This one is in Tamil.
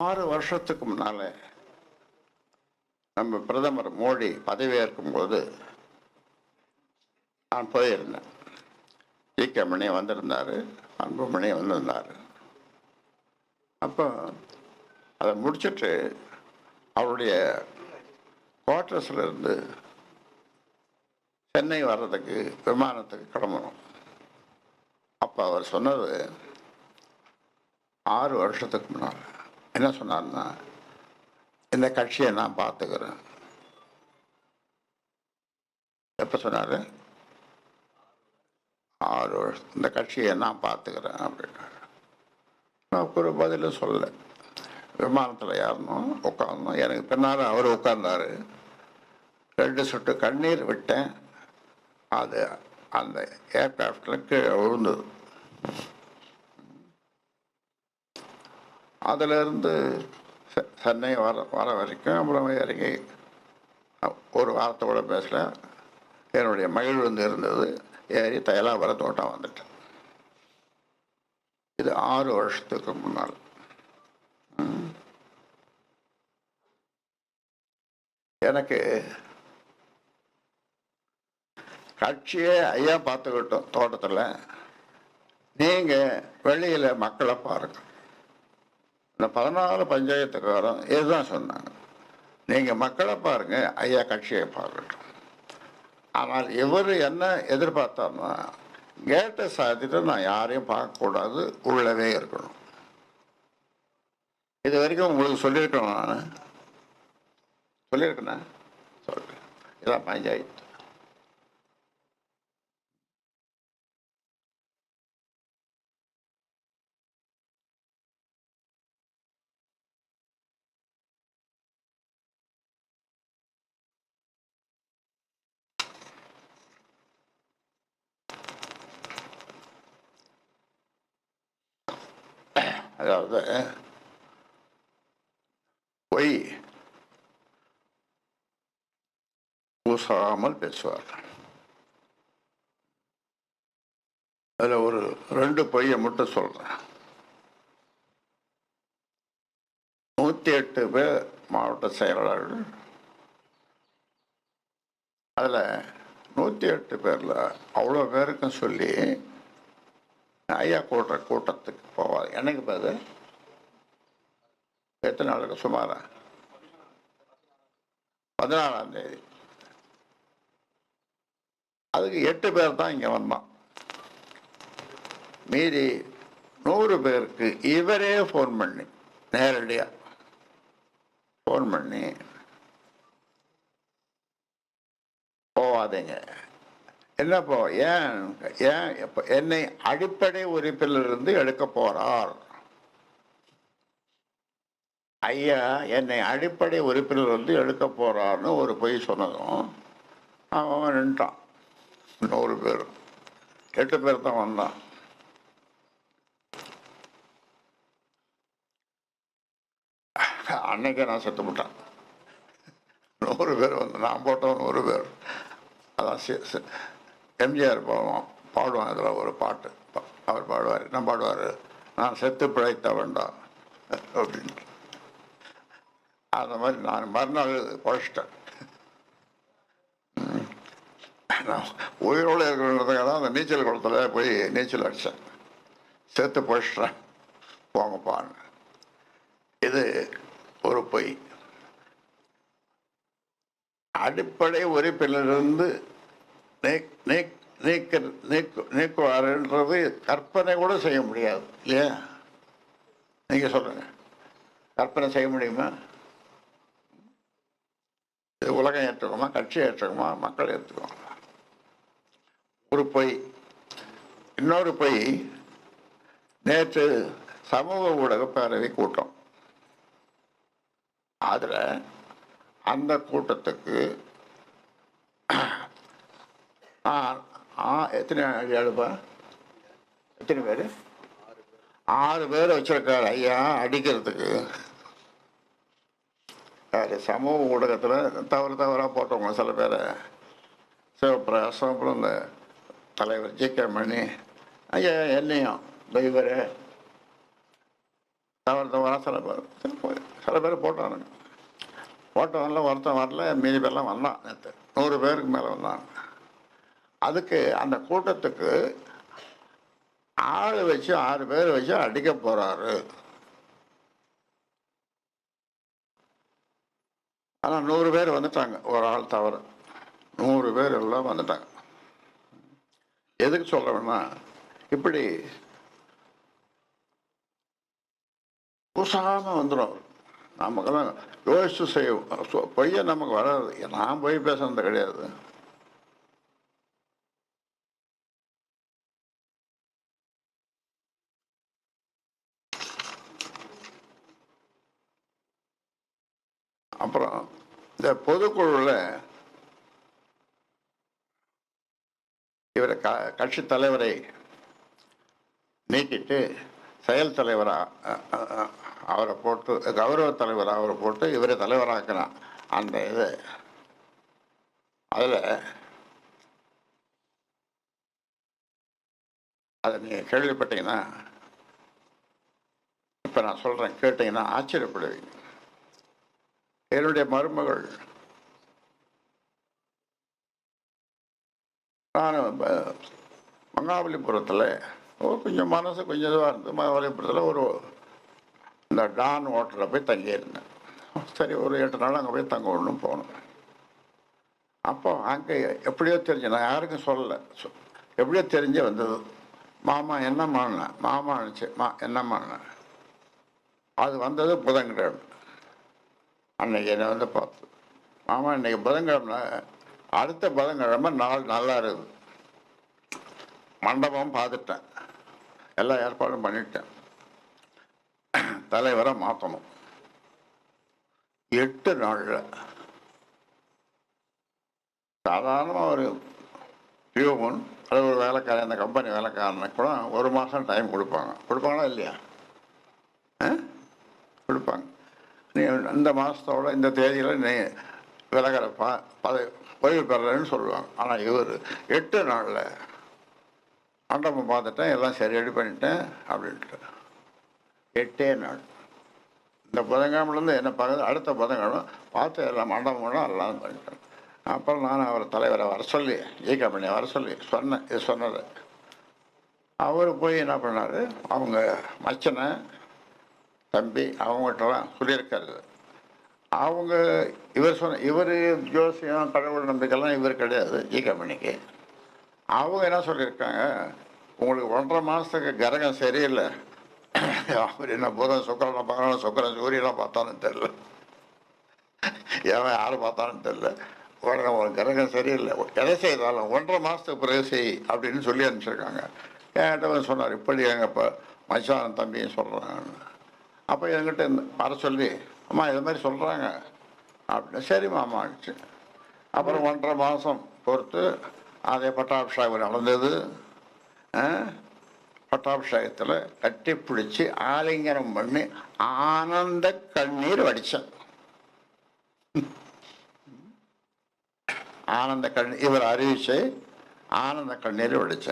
6 வருஷத்துக்கு முன்னால நம்ம பிரதமர் மோடி பதவியேற்கும் போது நான் போயிருந்தேன். மணி வந்திருந்தாரு, அன்புமணி வந்திருந்தாரு. அப்போ அதை முடிச்சுட்டு அவருடைய குவார்டர்ஸ்ல இருந்து சென்னை வர்றதுக்கு விமானத்துக்கு கிளம்பணும். அப்போ அவர் சொன்னது 6 வருஷத்துக்கு முன்னால் என்ன சொன்னார்னா, இந்த கட்சியை நான் பார்த்துக்கிறேன். எப்போ சொன்னார்? 6 வருஷம் இந்த கட்சியை நான் பார்த்துக்கிறேன் அப்படின்னாரு. நான் ஒரு பதிலும் சொல்லலை. விமானத்தில் ஏறணும், உட்காரணும். எனக்கு பின்னால் அவர் உட்கார்ந்தாரு. 2 சொட்டு கண்ணீர் விட்டேன். அது அந்த ஏர்கிராஃப்டில் கீழே விழுந்தது. அதிலிருந்து சென்னை வர வரைக்கும் அப்புறம் இறங்கி ஒரு வாரத்தோட பேசல. என்னுடைய மகிழ் வந்து இருந்தது. ஏறி தயலாவர தோட்டம் வந்துட்டேன். இது 6 வருஷத்துக்கு முன்னால். எனக்கு கட்சியே ஐயா பார்த்துக்கிட்டோம் தோட்டத்தில். நீங்கள் வெளியில் மக்களை பாருங்க. இந்த 14 பஞ்சாயத்துக்காரன் இதுதான் சொன்னாங்க. நீங்கள் மக்களை பாருங்க, ஐயா கட்சியை பார்க்கட்டும். ஆனால் இவர் என்ன எதிர்பார்த்தாருன்னா, கேட்டை சாத்திட்டு நான் யாரையும் பார்க்கக்கூடாது, உள்ளவே இருக்கணும். இது வரைக்கும் உங்களுக்கு சொல்லியிருக்கணும். நான் சொல்லியிருக்கேன். சொல்கிறேன், இதான் பஞ்சாயத்து. அதாவது பொய் பூசாமல் பேசுவார். அதில் ஒரு 2 பொய்யை மட்டும் சொல்கிறேன். 108 பேர் மாவட்ட செயலாளர்கள். அதில் 108 பேரில் அவ்வளோ பேருக்கும் சொல்லி ஐயா கூட்டத்துக்கு போவார். என்னைக்கு பாது? எத்தனை நாளுக்கு? சுமாரா 14ஆம் தேதி. அதுக்கு 8 பேர் தான் இங்கே வந்தான். மீதி 100 பேருக்கு இவரே ஃபோன் பண்ணி, நேரடியாக ஃபோன் பண்ணி, போவாதீங்க. என்னப்போ ஏன் என்னை அடிப்படை உறுப்பிலிருந்து எடுக்க போறார்? ஐயா என்னை அடிப்படை உறுப்பிலிருந்து எடுக்க போறார்னு ஒரு பொய் சொன்னதும் அவன் நின்ட்டான். 100 பேர், 8 பேர் தான் வந்தான். அன்னைக்கே நான் செத்து விட்டான். 100 பேர் வந்து நான் போட்டவன் 100 பேர். அதான் எம்ஜிஆர் பாடுவான். அதில் ஒரு பாட்டு அவர் பாடுவார். என்ன பாடுவார்? நான் செத்து பிழைத்த வேண்டாம் அப்படின்னு. அந்த மாதிரி நான் மறுநாள் பழச்சிட்டேன். நான் உயிரோடு இருக்கிறதுக்காக தான் அந்த நீச்சல் குளத்தில் போய் நீச்சல் அடித்தேன். செத்து பழச்சிட்டேன், போங்கப்பான்னு. இது ஒரு பொய். அடிப்படை உறுப்பிலிருந்து நீக்குவாருன்றது கற்பனை கூட செய்ய முடியாது இல்லையா? நீங்க சொல்லுங்க, கற்பனை செய்ய முடியுமா? இது உலகம் ஏற்றுக்குமா? கட்சி ஏற்றுக்குமா? மக்கள் ஏற்றுக்குமா? ஒரு பொய். இன்னொரு பொய், நேற்று சமூக ஊடக பேரவை கூட்டம். அதில் அந்த கூட்டத்துக்கு எத்தனை பேர்? 6 பேர் வச்சிருக்காரு ஐயா அடிக்கிறதுக்கு. சமூக ஊடகத்தில் தவறாக போட்டவங்க சில பேரை, சிவபிரகாசம், அப்புறம் இந்த தலைவர் மணி, ஐயா என்னையும் இவரை தவறு சில பேர் சில பேர் போட்டானுங்க. போட்டவன்ல ஒருத்தன் வரல, மீதி பேர்லாம் வந்தான். நேற்று 100 பேருக்கு மேலே வந்தான். அதுக்கு அந்த கூட்டத்துக்கு ஆள் வச்சு 6 பேர் வச்சு அடிக்க போறாரு. ஆனால் 100 பேர் வந்துட்டாங்க, ஒரு ஆள் தவிர 100 பேர் எல்லாம் வந்துட்டாங்க. எதுக்கு சொல்றேன்னா, இப்படி பூசாம வந்துடும். நமக்கெல்லாம் யோசிச்சு செய்யும். பொய்ய நமக்கு வராது. நான் போய் பேசுறது கிடையாது. அப்புறம் இந்த பொதுக்குழுவில் இவரை கட்சி தலைவரை நீக்கிட்டு செயல் தலைவராக அவரை போட்டு, கௌரவ தலைவராக அவரை போட்டு இவரை தலைவராக்கினான். அந்த இது அதில் அதை நீங்கள் கேள்விப்பட்டீங்கன்னா, இப்போ நான் சொல்கிறேன், கேட்டீங்கன்னா ஆச்சரியப்படுவீங்க. என்னுடைய மருமகள், நான் மகாபலிபுரத்தில் கொஞ்சம் மனசு கொஞ்சம் இதுவாக இருந்து மகாபலிபுரத்தில் ஒரு இந்த டான் ஹோட்டலில் போய் தங்கியிருந்தேன். சரி, ஒரு 8 நாள் அங்கே போய் தங்க ஒன்றும் போகணும். அப்போ அங்கே எப்படியோ தெரிஞ்சு, நான் யாருக்கும் சொல்லலை, எப்படியோ தெரிஞ்சு வந்தது. மாமா என்னம்மாண்ண, மாமா நினச்சி என்னம்மாண்ண. அது வந்தது புதன்கிழமை. அன்னைக்கு என்னை வந்து பார்த்து, மாமா இன்னைக்கு புதன்கிழமை, அடுத்த புதன்கிழமை நாள் நல்லா இருக்குது, மண்டபம் பார்த்துட்டேன், எல்லா ஏற்பாடும் பண்ணிட்டேன், தலைவரை மாற்றணும். 8 நாளில் சாதாரணமாக ஒரு பியூமன் அது ஒரு வேலைக்காரன், அந்த கம்பெனி வேலைக்காரனுக்கு கூட 1 மாதம் டைம் கொடுப்பாங்களா இல்லையா? கொடுப்பாங்க. நீ இந்த மாதத்தோட இந்த தேதியில் நீ விலகிற ஓய்வு பெறலன்னு சொல்லுவாங்க. ஆனால் இவர் 8 நாளில் மண்டபம் பார்த்துட்டேன், எல்லாம் சரி ரெடி பண்ணிட்டேன் அப்படின்ட்டு 8 நாள். இந்த புதன்கிழமைலேருந்து என்ன பார்க்குறது, அடுத்த புதன்கிழமை பார்த்து எல்லாம் மண்டபம்லாம் எல்லாம் பண்ணிட்டேன். அப்புறம் நான் அவர் தலைவரை வர சொல்லி, கம்பெனியை வர சொல்லி சொன்னேன். இது சொன்னது அவர் போய் என்ன பண்ணார், அவங்க மச்சனை தம்பி அவங்ககிட்டலாம் சொல்லியிருக்காரு. அவங்க இவர் ஜோசியம் கடவுள் நம்பிக்கைலாம் இவர் கிடையாது கம்பெனிக்கு. அவங்க என்ன சொல்லியிருக்காங்க, உங்களுக்கு 1.5 மாதத்துக்கு கிரகம் சரியில்லை. அவர் என்ன புதன் சுக்கரனை பார்க்கணும், சுக்கரன் சூரியனை பார்த்தாலும் தெரில, ஏன் யாரை பார்த்தாலும் தெரில, ஒரு கிரகம் சரியில்லை, எதை செய்தாலும் 1.5 மாதத்துக்கு பிறகு செய் அப்படின்னு சொல்லி அனுப்பிச்சிருக்காங்க. என்கிட்ட சொன்னார், இப்படி எங்கள் இப்போ மச்சான் தம்பியும் சொல்கிறாங்க. அப்போ என்கிட்ட வர சொல்லி, அம்மா இது மாதிரி சொல்கிறாங்க அப்படின்னு. சரி மாமா ஆச்சு. அப்புறம் 1.5 மாதம் பொறுத்து அதே பட்டாபிஷேகம் நடந்தது. பட்டாபிஷேகத்தில் கட்டி பிடிச்சி ஆலிங்கனம் பண்ணி ஆனந்த கண்ணீர் வடித்தேன். ஆனந்த கண்ணீர் இவர் அறிவிச்சு ஆனந்த கண்ணீர் வடித்தேன்.